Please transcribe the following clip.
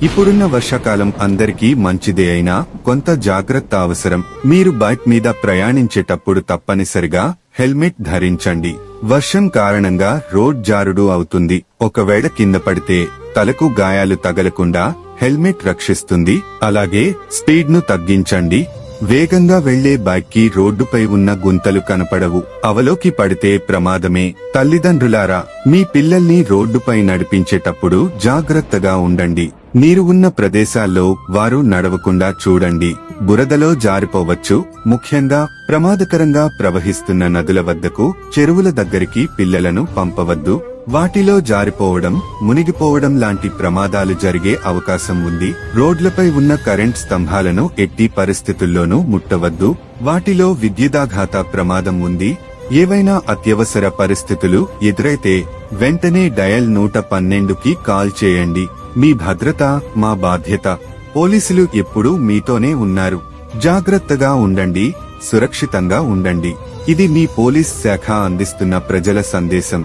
ఇప్పుడున్న వర్షాకాలం అందరికీ మంచిదే అయినా కొంత జాగ్రత్త అవసరం. మీరు బైక్ మీద ప్రయాణించేటప్పుడు తప్పనిసరిగా హెల్మెట్ ధరించండి. వర్షం కారణంగా రోడ్ జారుడు అవుతుంది. ఒకవేళ కింద పడితే తలకు గాయాలు తగలకుండా హెల్మెట్ రక్షిస్తుంది. అలాగే స్పీడ్ ను తగ్గించండి. వేగంగా వెళ్లే బైక్ కి రోడ్డుపై ఉన్న గుంతలు కనపడవు. అవలోకి పడితే ప్రమాదమే. తల్లిదండ్రులారా, మీ పిల్లల్ని రోడ్డుపై నడిపించేటప్పుడు జాగ్రత్తగా ఉండండి. నీరు ఉన్న ప్రదేశాల్లో వారు నడవకుండా చూడండి. బురదలో జారిపోవచ్చు. ముఖ్యంగా ప్రమాదకరంగా ప్రవహిస్తున్న నదుల వద్దకు, చెరువుల దగ్గరికి పిల్లలను పంపవద్దు. వాటిలో జారిపోవడం, మునిగిపోవడం లాంటి ప్రమాదాలు జరిగే అవకాశం ఉంది. రోడ్లపై ఉన్న కరెంట్ స్తంభాలను ఎట్టి పరిస్థితుల్లోనూ ముట్టవద్దు. వాటిలో విద్యుదాఘాత ప్రమాదం ఉంది. ఏవైనా అత్యవసర పరిస్థితులు ఎదురైతే వెంటనే డయల్ 112కి కాల్ చేయండి. మీ భద్రత మా బాధ్యత. పోలీసులు ఎప్పుడూ మీతోనే ఉన్నారు. జాగ్రత్తగా ఉండండి, సురక్షితంగా ఉండండి. ఇది మీ పోలీస్ శాఖ అందిస్తున్న ప్రజల సందేశం.